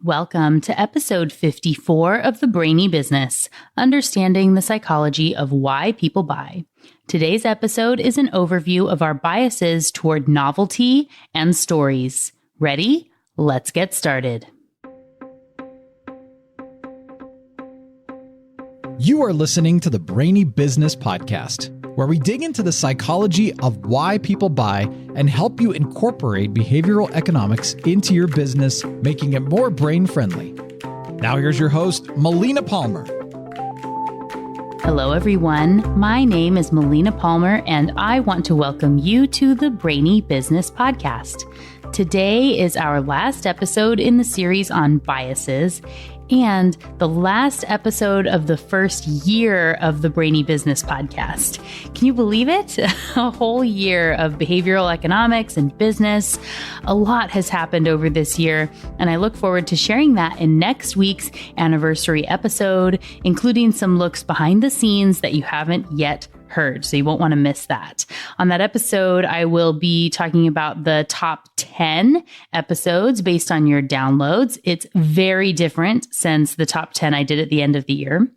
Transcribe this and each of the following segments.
Welcome to episode 54 of the Brainy Business, Understanding the Psychology of Why People Buy. Today's episode is an overview of our biases toward novelty and stories. Ready? Let's get started. You are listening to the Brainy Business Podcast, where we dig into the psychology of why people buy and help you incorporate behavioral economics into your business, making it more brain-friendly. Now here's your host, Melina Palmer. Hello, everyone. My name is Melina Palmer, and I want to welcome you to the Brainy Business Podcast. Today is our last episode in the series on biases, and the last episode of the first year of the Brainy Business Podcast. Can you believe it? A whole year of behavioral economics and business. A lot has happened over this year, and I look forward to sharing that in next week's anniversary episode, including some looks behind the scenes that you haven't yet heard, so you won't want to miss that. On that episode, I will be talking about the top 10 episodes based on your downloads. It's very different since the top 10 I did at the end of the year.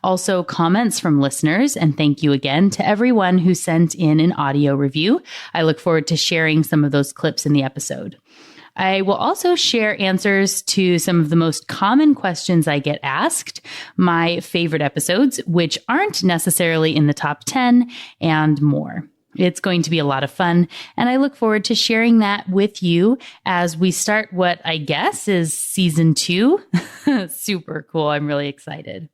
Also, comments from listeners, and thank you again to everyone who sent in an audio review. I look forward to sharing some of those clips in the episode. I will also share answers to some of the most common questions I get asked, my favorite episodes, which aren't necessarily in the top 10, and more. It's going to be a lot of fun, and I look forward to sharing that with you as we start what I guess is season 2. Super cool. I'm really excited.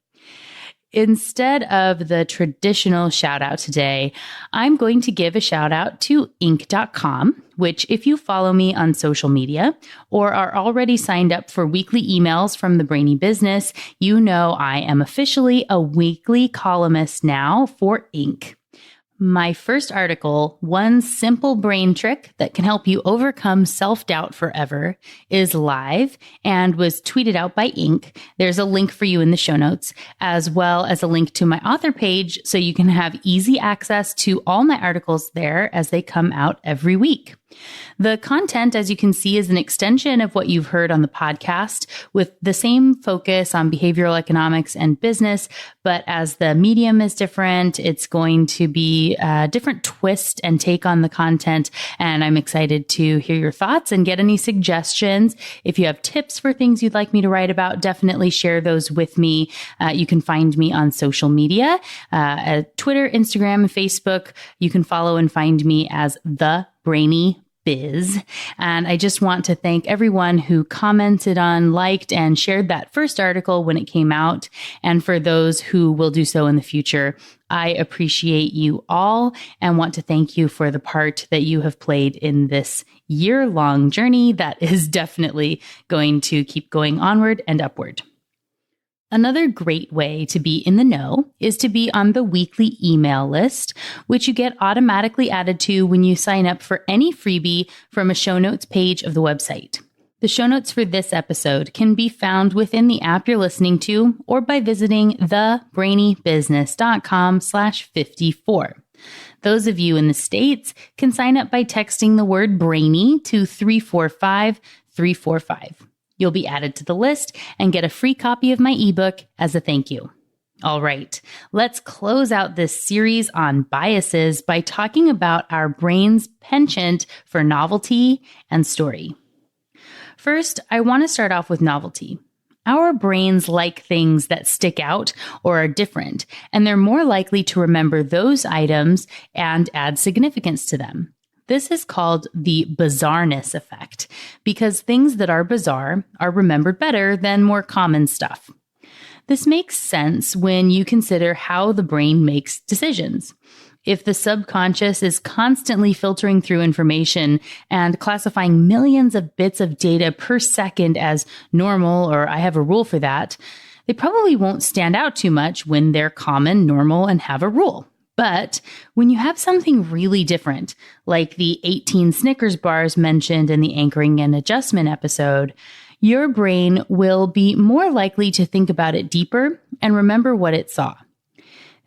Instead of the traditional shout out today, I'm going to give a shout out to Inc.com, which if you follow me on social media or are already signed up for weekly emails from the Brainy Business, you know I am officially a weekly columnist now for Inc. My first article, One Simple Brain Trick That Can Help You Overcome Self-Doubt Forever, is live and was tweeted out by Inc. There's a link for you in the show notes, as well as a link to my author page so you can have easy access to all my articles there as they come out every week. The content, as you can see, is an extension of what you've heard on the podcast with the same focus on behavioral economics and business, but as the medium is different, it's going to be a different twist and take on the content. And I'm excited to hear your thoughts and get any suggestions. If you have tips for things you'd like me to write about, definitely share those with me. You can find me on social media, Twitter, Instagram, and Facebook. You can follow and find me as The Brainy Biz. And I just want to thank everyone who commented on, liked, and shared that first article when it came out. And for those who will do so in the future, I appreciate you all and want to thank you for the part that you have played in this year-long journey that is definitely going to keep going onward and upward. Another great way to be in the know is to be on the weekly email list, which you get automatically added to when you sign up for any freebie from a show notes page of the website. The show notes for this episode can be found within the app you're listening to or by visiting thebrainybusiness.com/54. Those of you in the States can sign up by texting the word Brainy to 345-345. You'll be added to the list and get a free copy of my ebook as a thank you. All right, let's close out this series on biases by talking about our brain's penchant for novelty and story. First, I want to start off with novelty. Our brains like things that stick out or are different, and they're more likely to remember those items and add significance to them. This is called the bizarreness effect, because things that are bizarre are remembered better than more common stuff. This makes sense when you consider how the brain makes decisions. If the subconscious is constantly filtering through information and classifying millions of bits of data per second as normal, or I have a rule for that, they probably won't stand out too much when they're common, normal, and have a rule. But when you have something really different, like the 18 Snickers bars mentioned in the anchoring and adjustment episode, your brain will be more likely to think about it deeper and remember what it saw.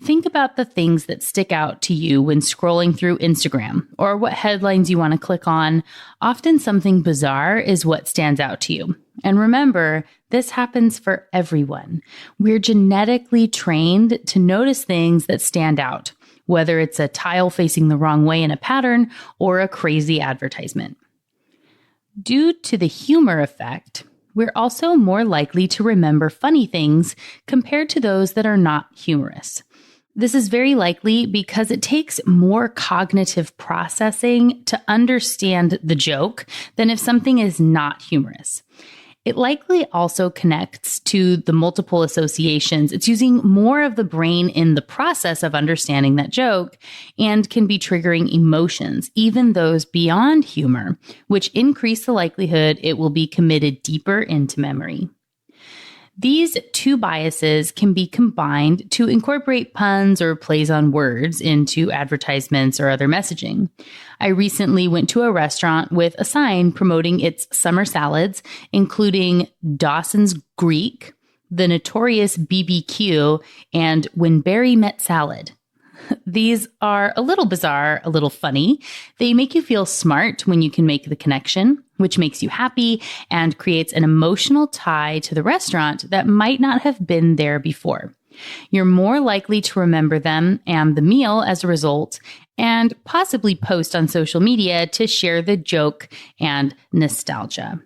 Think about the things that stick out to you when scrolling through Instagram or what headlines you want to click on. Often something bizarre is what stands out to you. And remember, this happens for everyone. We're genetically trained to notice things that stand out, whether it's a tile facing the wrong way in a pattern or a crazy advertisement. Due to the humor effect, we're also more likely to remember funny things compared to those that are not humorous. This is very likely because it takes more cognitive processing to understand the joke than if something is not humorous. It likely also connects to the multiple associations. It's using more of the brain in the process of understanding that joke and can be triggering emotions, even those beyond humor, which increase the likelihood it will be committed deeper into memory. These two biases can be combined to incorporate puns or plays on words into advertisements or other messaging. I recently went to a restaurant with a sign promoting its summer salads, including Dawson's Greek, the notorious BBQ, and When Barry Met Salad. These are a little bizarre, a little funny. They make you feel smart when you can make the connection, which makes you happy and creates an emotional tie to the restaurant that might not have been there before. You're more likely to remember them and the meal as a result, and possibly post on social media to share the joke and nostalgia.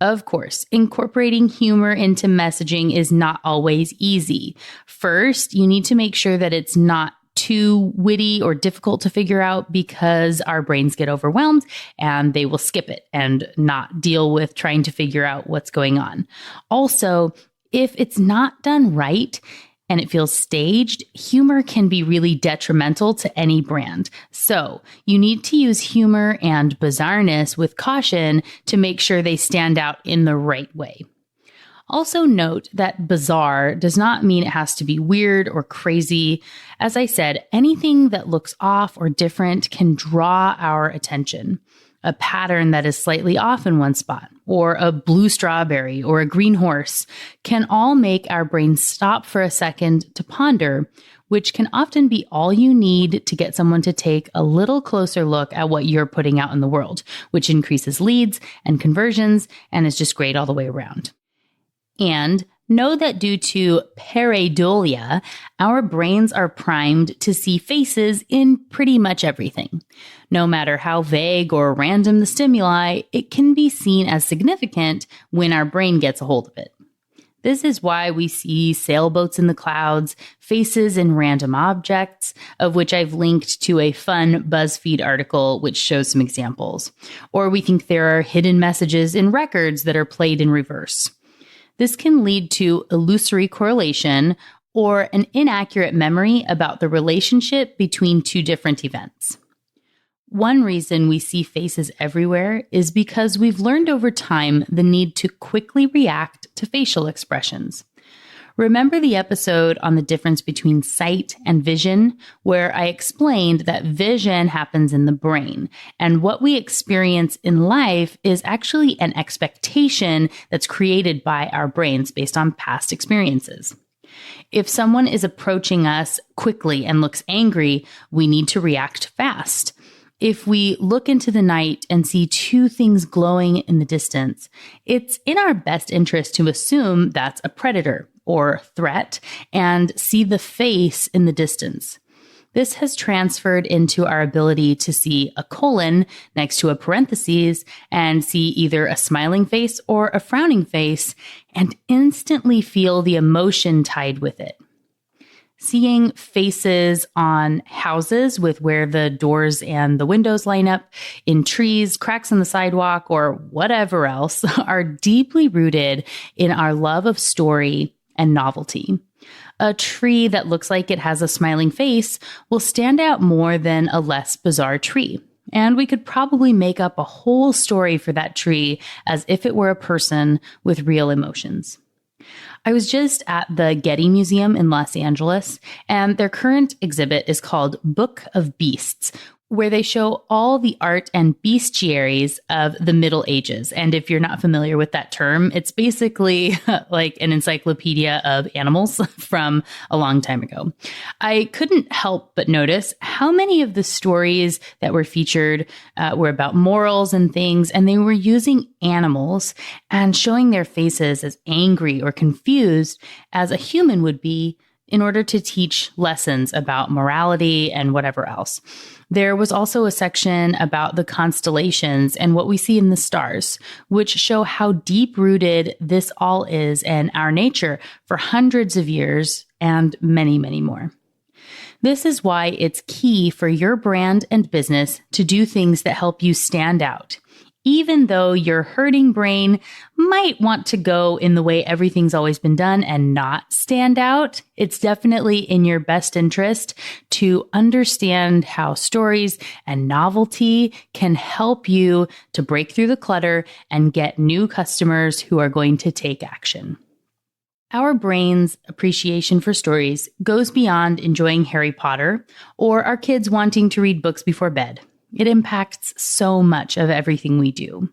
Of course, incorporating humor into messaging is not always easy. First, you need to make sure that it's not too witty or difficult to figure out because our brains get overwhelmed and they will skip it and not deal with trying to figure out what's going on. Also, if it's not done right and it feels staged, humor can be really detrimental to any brand. So you need to use humor and bizarreness with caution to make sure they stand out in the right way. Also note that bizarre does not mean it has to be weird or crazy. As I said, anything that looks off or different can draw our attention. A pattern that is slightly off in one spot, or a blue strawberry, or a green horse can all make our brains stop for a second to ponder, which can often be all you need to get someone to take a little closer look at what you're putting out in the world, which increases leads and conversions and is just great all the way around. And know that due to pareidolia, our brains are primed to see faces in pretty much everything. No matter how vague or random the stimuli, it can be seen as significant when our brain gets a hold of it. This is why we see sailboats in the clouds, faces in random objects, of which I've linked to a fun BuzzFeed article which shows some examples. Or we think there are hidden messages in records that are played in reverse. This can lead to illusory correlation or an inaccurate memory about the relationship between two different events. One reason we see faces everywhere is because we've learned over time the need to quickly react to facial expressions. Remember the episode on the difference between sight and vision, where I explained that vision happens in the brain, and what we experience in life is actually an expectation that's created by our brains based on past experiences. If someone is approaching us quickly and looks angry, we need to react fast. If we look into the night and see two things glowing in the distance, it's in our best interest to assume that's a predator or threat and see the face in the distance. This has transferred into our ability to see a colon next to a parentheses and see either a smiling face or a frowning face and instantly feel the emotion tied with it. Seeing faces on houses with where the doors and the windows line up, in trees, cracks in the sidewalk, or whatever else are deeply rooted in our love of story and novelty. A tree that looks like it has a smiling face will stand out more than a less bizarre tree. And we could probably make up a whole story for that tree as if it were a person with real emotions. I was just at the Getty Museum in Los Angeles, and their current exhibit is called Book of Beasts, where they show all the art and bestiaries of the Middle Ages. And if you're not familiar with that term, it's basically like an encyclopedia of animals from a long time ago. I couldn't help but notice how many of the stories that were featured were about morals and things, and they were using animals and showing their faces as angry or confused as a human would be in order to teach lessons about morality and whatever else. There was also a section about the constellations and what we see in the stars, which show how deep-rooted this all is in our nature for hundreds of years and many, many more. This is why it's key for your brand and business to do things that help you stand out. Even though your herding brain might want to go in the way everything's always been done and not stand out, it's definitely in your best interest to understand how stories and novelty can help you to break through the clutter and get new customers who are going to take action. Our brain's appreciation for stories goes beyond enjoying Harry Potter or our kids wanting to read books before bed. It impacts so much of everything we do.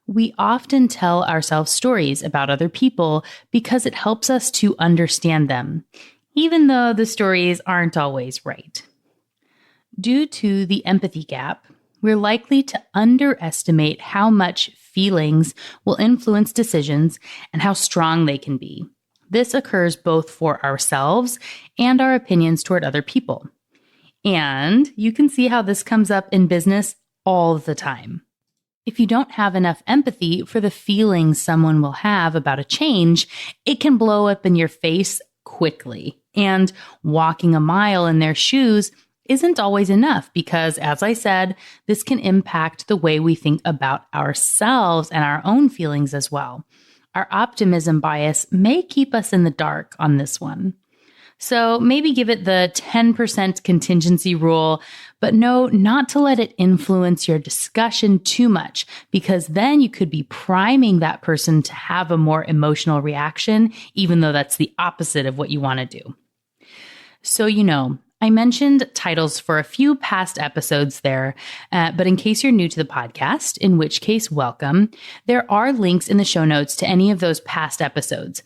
We often tell ourselves stories about other people because it helps us to understand them, even though the stories aren't always right. Due to the empathy gap, we're likely to underestimate how much feelings will influence decisions and how strong they can be. This occurs both for ourselves and our opinions toward other people. And you can see how this comes up in business all the time. If you don't have enough empathy for the feelings someone will have about a change, it can blow up in your face quickly. And walking a mile in their shoes isn't always enough because, as I said, this can impact the way we think about ourselves and our own feelings as well. Our optimism bias may keep us in the dark on this one. So maybe give it the 10% contingency rule, but know not to let it influence your discussion too much, because then you could be priming that person to have a more emotional reaction, even though that's the opposite of what you want to do. So, I mentioned titles for a few past episodes there, but in case you're new to the podcast, in which case, welcome, there are links in the show notes to any of those past episodes.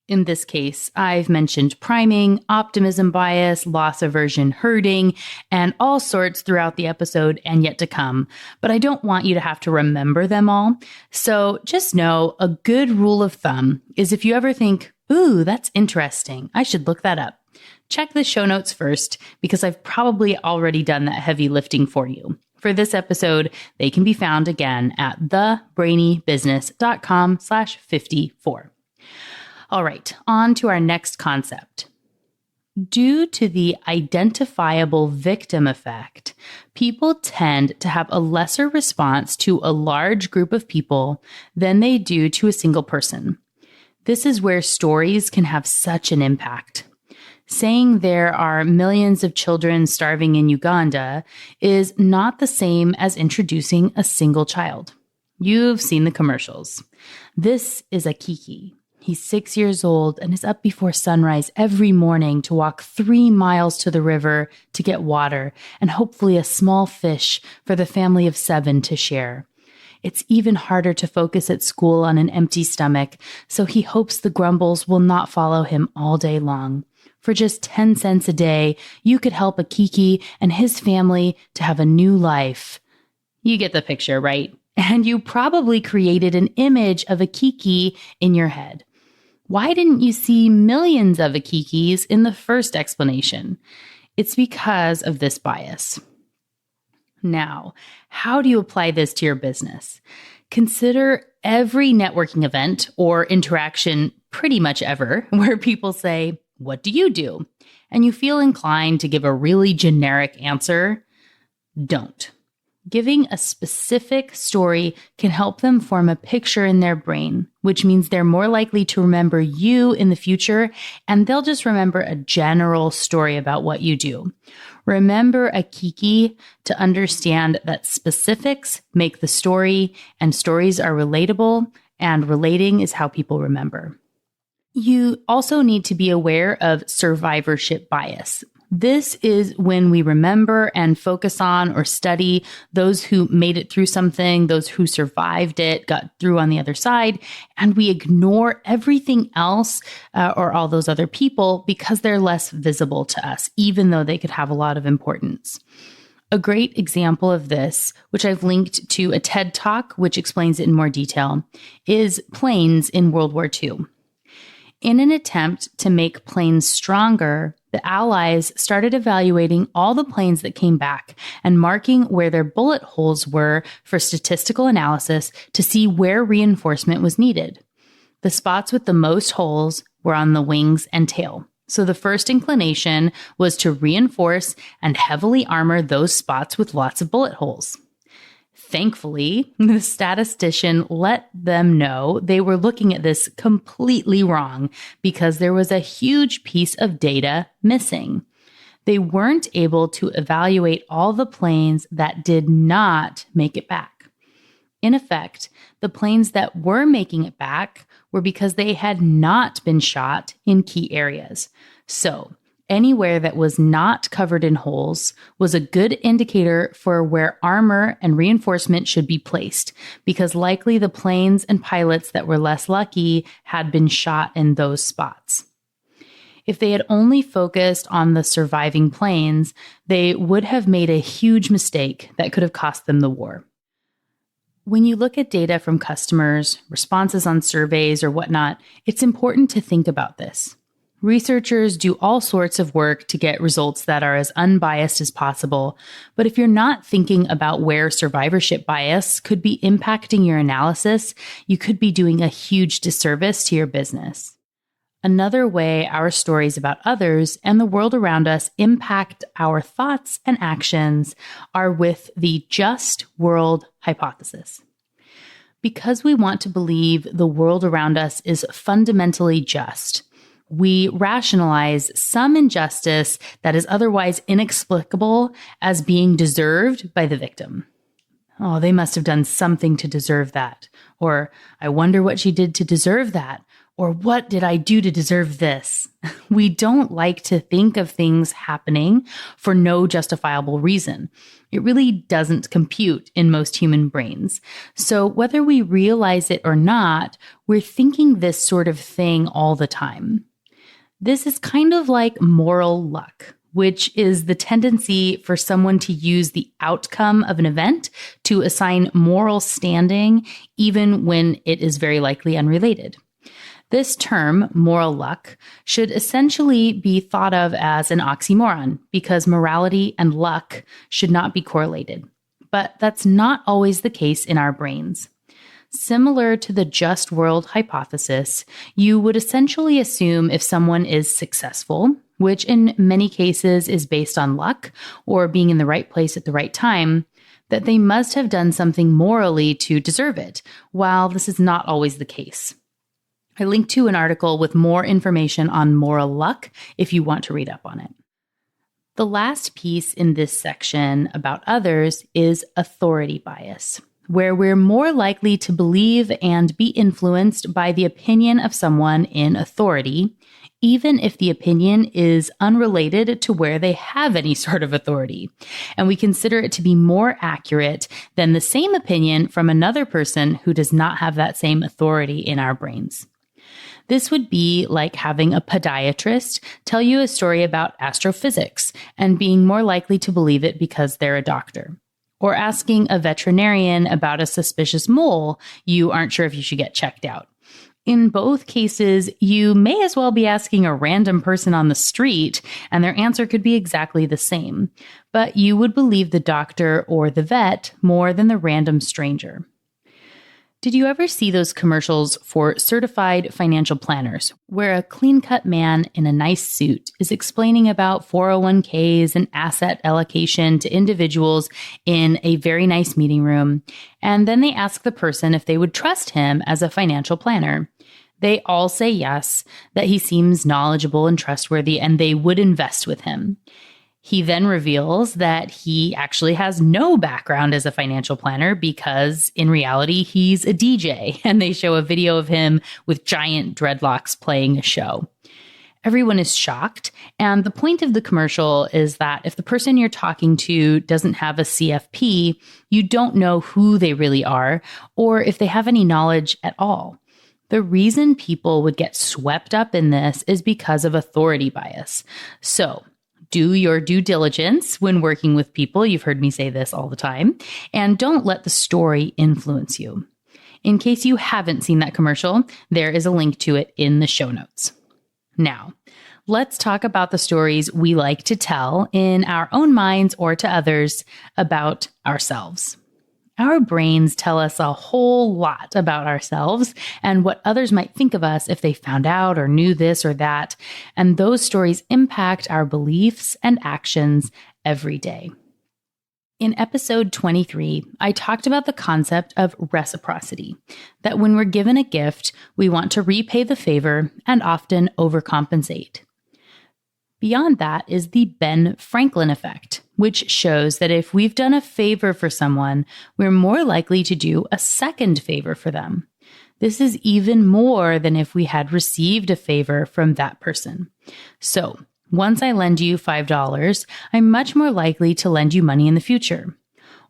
In this case, I've mentioned priming, optimism bias, loss aversion, herding, and all sorts throughout the episode and yet to come, but I don't want you to have to remember them all. So just know a good rule of thumb is if you ever think, ooh, that's interesting, I should look that up. Check the show notes first because I've probably already done that heavy lifting for you. For this episode, they can be found again at thebrainybusiness.com/54. All right, on to our next concept. Due to the identifiable victim effect, people tend to have a lesser response to a large group of people than they do to a single person. This is where stories can have such an impact. Saying there are millions of children starving in Uganda is not the same as introducing a single child. You've seen the commercials. This is a Kiki. He's 6 years old and is up before sunrise every morning to walk 3 miles to the river to get water and hopefully a small fish for the family of 7 to share. It's even harder to focus at school on an empty stomach, so he hopes the grumbles will not follow him all day long. For just 10 cents a day, you could help a Kiki and his family to have a new life. You get the picture, right? And you probably created an image of a Kiki in your head. Why didn't you see millions of Akikis in the first explanation? It's because of this bias. Now, how do you apply this to your business? Consider every networking event or interaction pretty much ever where people say, "What do you do?" and you feel inclined to give a really generic answer. Don't. Giving a specific story can help them form a picture in their brain, which means they're more likely to remember you in the future, and they'll just remember a general story about what you do. Remember a Kiki to understand that specifics make the story, and stories are relatable, and relating is how people remember. You also need to be aware of survivorship bias. This is when we remember and focus on or study those who made it through something, those who survived it, got through on the other side, and we ignore everything else or all those other people because they're less visible to us, even though they could have a lot of importance. A great example of this, which I've linked to a TED Talk, which explains it in more detail, is planes in World War II. In an attempt to make planes stronger, the Allies started evaluating all the planes that came back and marking where their bullet holes were for statistical analysis to see where reinforcement was needed. The spots with the most holes were on the wings and tail. So the first inclination was to reinforce and heavily armor those spots with lots of bullet holes. Thankfully, the statistician let them know they were looking at this completely wrong because there was a huge piece of data missing. They weren't able to evaluate all the planes that did not make it back. In effect, the planes that were making it back were because they had not been shot in key areas. So, anywhere that was not covered in holes was a good indicator for where armor and reinforcement should be placed, because likely the planes and pilots that were less lucky had been shot in those spots. If they had only focused on the surviving planes, they would have made a huge mistake that could have cost them the war. When you look at data from customers, responses on surveys, or whatnot, it's important to think about this. Researchers do all sorts of work to get results that are as unbiased as possible, but if you're not thinking about where survivorship bias could be impacting your analysis, you could be doing a huge disservice to your business. Another way our stories about others and the world around us impact our thoughts and actions are with the just world hypothesis. Because we want to believe the world around us is fundamentally just, we rationalize some injustice that is otherwise inexplicable as being deserved by the victim. Oh, they must have done something to deserve that. Or, I wonder what she did to deserve that. Or, what did I do to deserve this? We don't like to think of things happening for no justifiable reason. It really doesn't compute in most human brains. So whether we realize it or not, we're thinking this sort of thing all the time. This is kind of like moral luck, which is the tendency for someone to use the outcome of an event to assign moral standing, even when it is very likely unrelated. This term, moral luck, should essentially be thought of as an oxymoron because morality and luck should not be correlated. But that's not always the case in our brains. Similar to the just world hypothesis, you would essentially assume if someone is successful, which in many cases is based on luck or being in the right place at the right time, that they must have done something morally to deserve it, while this is not always the case. I linked to an article with more information on moral luck if you want to read up on it. The last piece in this section about others is authority bias, where we're more likely to believe and be influenced by the opinion of someone in authority, even if the opinion is unrelated to where they have any sort of authority. And we consider it to be more accurate than the same opinion from another person who does not have that same authority in our brains. This would be like having a podiatrist tell you a story about astrophysics and being more likely to believe it because they're a doctor. Or asking a veterinarian about a suspicious mole you aren't sure if you should get checked out. In both cases, you may as well be asking a random person on the street, and their answer could be exactly the same. But you would believe the doctor or the vet more than the random stranger. Did you ever see those commercials for certified financial planners, where a clean-cut man in a nice suit is explaining about 401ks and asset allocation to individuals in a very nice meeting room, and then they ask the person if they would trust him as a financial planner? They all say yes, that he seems knowledgeable and trustworthy, and they would invest with him. He then reveals that he actually has no background as a financial planner because in reality, he's a DJ, and they show a video of him with giant dreadlocks playing a show. Everyone is shocked. And the point of the commercial is that if the person you're talking to doesn't have a CFP, you don't know who they really are or if they have any knowledge at all. The reason people would get swept up in this is because of authority bias. So do your due diligence when working with people. You've heard me say this all the time. And don't let the story influence you. In case you haven't seen that commercial, there is a link to it in the show notes. Now, let's talk about the stories we like to tell in our own minds or to others about ourselves. Our brains tell us a whole lot about ourselves and what others might think of us if they found out or knew this or that, and those stories impact our beliefs and actions every day. In episode 23, I talked about the concept of reciprocity, that when we're given a gift, we want to repay the favor and often overcompensate. Beyond that is the Ben Franklin effect, which shows that if we've done a favor for someone, we're more likely to do a second favor for them. This is even more than if we had received a favor from that person. So, once I lend you $5, I'm much more likely to lend you money in the future.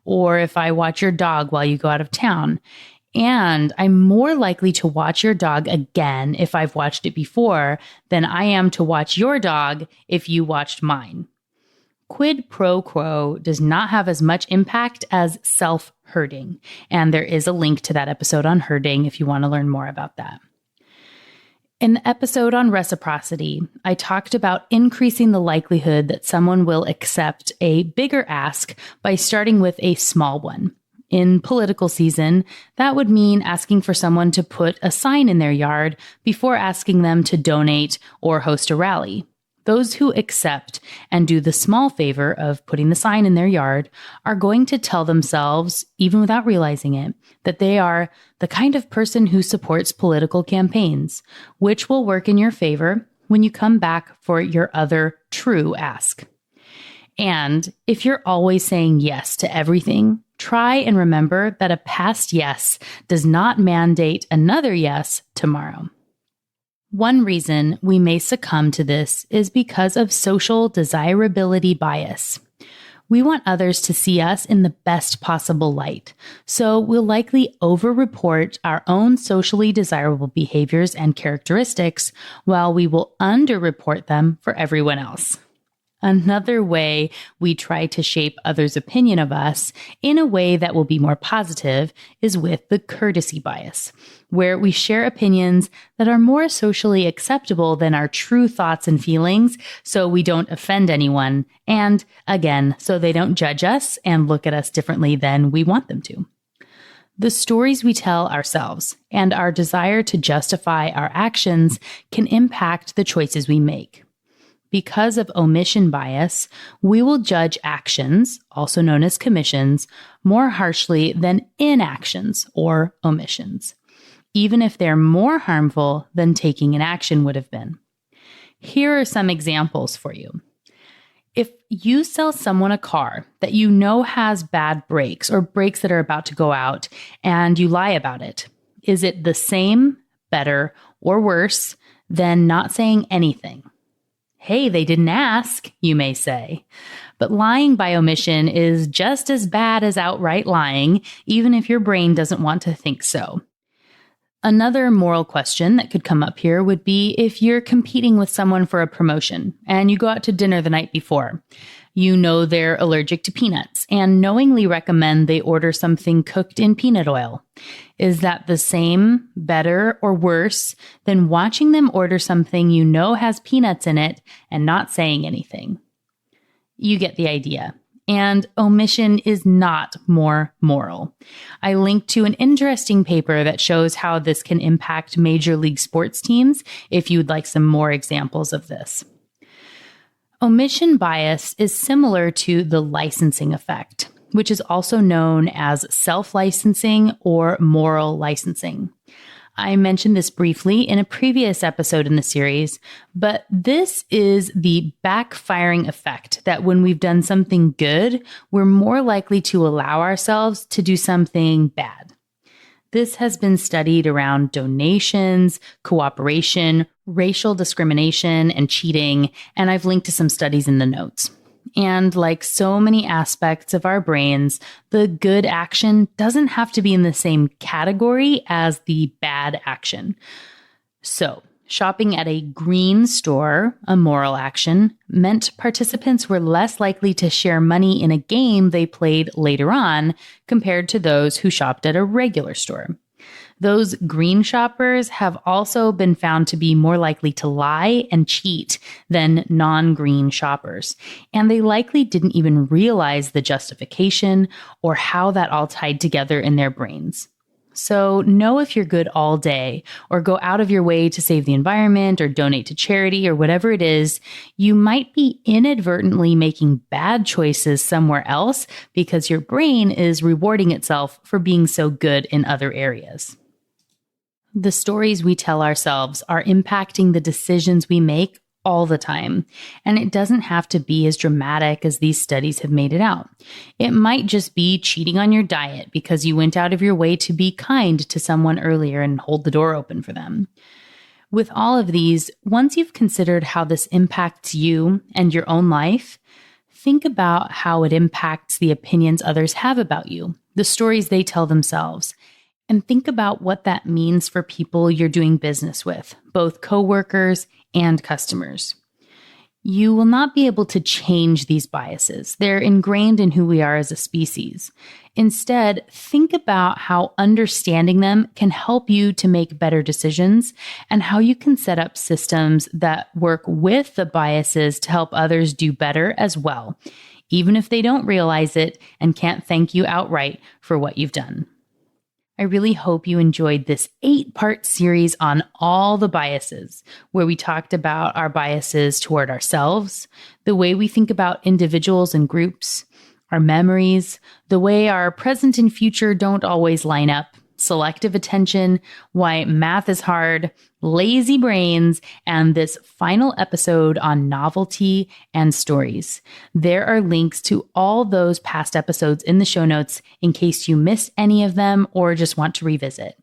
Or if I watch your dog while you go out of town, and I'm more likely to watch your dog again if I've watched it before than I am to watch your dog if you watched mine. Quid pro quo does not have as much impact as self-herding, and there is a link to that episode on herding if you want to learn more about that. In the episode on reciprocity, I talked about increasing the likelihood that someone will accept a bigger ask by starting with a small one. In political season, that would mean asking for someone to put a sign in their yard before asking them to donate or host a rally. Those who accept and do the small favor of putting the sign in their yard are going to tell themselves, even without realizing it, that they are the kind of person who supports political campaigns, which will work in your favor when you come back for your other true ask. And if you're always saying yes to everything, try and remember that a past yes does not mandate another yes tomorrow. One reason we may succumb to this is because of social desirability bias. We want others to see us in the best possible light, so we'll likely over-report our own socially desirable behaviors and characteristics while we will under-report them for everyone else. Another way we try to shape others' opinion of us in a way that will be more positive is with the courtesy bias, where we share opinions that are more socially acceptable than our true thoughts and feelings so we don't offend anyone, and again, so they don't judge us and look at us differently than we want them to. The stories we tell ourselves and our desire to justify our actions can impact the choices we make. Because of omission bias, we will judge actions, also known as commissions, more harshly than inactions or omissions, even if they're more harmful than taking an action would have been. Here are some examples for you. If you sell someone a car that you know has bad brakes or brakes that are about to go out and you lie about it, is it the same, better, or worse than not saying anything? Hey, they didn't ask, you may say. But lying by omission is just as bad as outright lying, even if your brain doesn't want to think so. Another moral question that could come up here would be if you're competing with someone for a promotion and you go out to dinner the night before. You know they're allergic to peanuts and knowingly recommend they order something cooked in peanut oil. Is that the same, better, or worse than watching them order something you know has peanuts in it and not saying anything? You get the idea. And omission is not more moral. I linked to an interesting paper that shows how this can impact major league sports teams if you'd like some more examples of this. Omission bias is similar to the licensing effect, which is also known as self-licensing or moral licensing. I mentioned this briefly in a previous episode in the series, but this is the backfiring effect that when we've done something good, we're more likely to allow ourselves to do something bad. This has been studied around donations, cooperation, racial discrimination, and cheating, and I've linked to some studies in the notes. And like so many aspects of our brains, the good action doesn't have to be in the same category as the bad action. So, shopping at a green store, a moral action, meant participants were less likely to share money in a game they played later on compared to those who shopped at a regular store. Those green shoppers have also been found to be more likely to lie and cheat than non-green shoppers, and they likely didn't even realize the justification or how that all tied together in their brains. So know if you're good all day, or go out of your way to save the environment or donate to charity or whatever it is, you might be inadvertently making bad choices somewhere else because your brain is rewarding itself for being so good in other areas. The stories we tell ourselves are impacting the decisions we make all the time, and it doesn't have to be as dramatic as these studies have made it out. It might just be cheating on your diet because you went out of your way to be kind to someone earlier and hold the door open for them. With all of these, once you've considered how this impacts you and your own life, think about how it impacts the opinions others have about you, the stories they tell themselves, and think about what that means for people you're doing business with, both coworkers and customers. You will not be able to change these biases. They're ingrained in who we are as a species. Instead, think about how understanding them can help you to make better decisions and how you can set up systems that work with the biases to help others do better as well, even if they don't realize it and can't thank you outright for what you've done. I really hope you enjoyed this 8-part series on all the biases, where we talked about our biases toward ourselves, the way we think about individuals and groups, our memories, the way our present and future don't always line up, selective attention, why math is hard, lazy brains, and this final episode on novelty and stories. There are links to all those past episodes in the show notes in case you missed any of them or just want to revisit.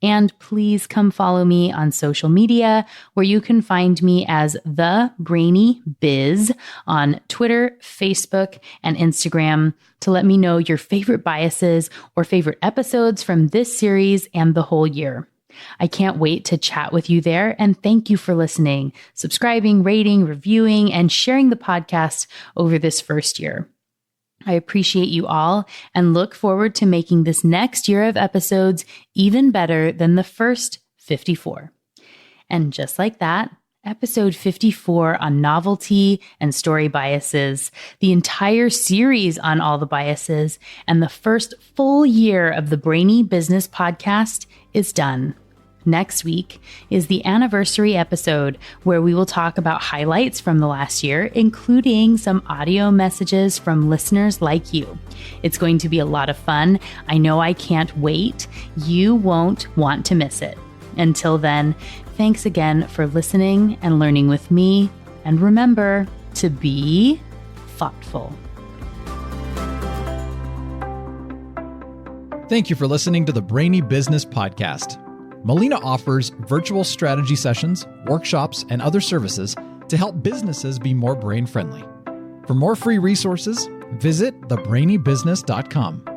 And please come follow me on social media, where you can find me as The Brainy Biz on Twitter, Facebook, and Instagram to let me know your favorite biases or favorite episodes from this series and the whole year. I can't wait to chat with you there, and thank you for listening, subscribing, rating, reviewing, and sharing the podcast over this first year. I appreciate you all and look forward to making this next year of episodes even better than the first 54. And just like that, episode 54 on novelty and story biases, the entire series on all the biases, and the first full year of the Brainy Business Podcast is done. Next week is the anniversary episode where we will talk about highlights from the last year, including some audio messages from listeners like you. It's going to be a lot of fun. I know I can't wait. You won't want to miss it. Until then, thanks again for listening and learning with me. And remember to be thoughtful. Thank you for listening to the Brainy Business Podcast. Melina offers virtual strategy sessions, workshops, and other services to help businesses be more brain-friendly. For more free resources, visit thebrainybusiness.com.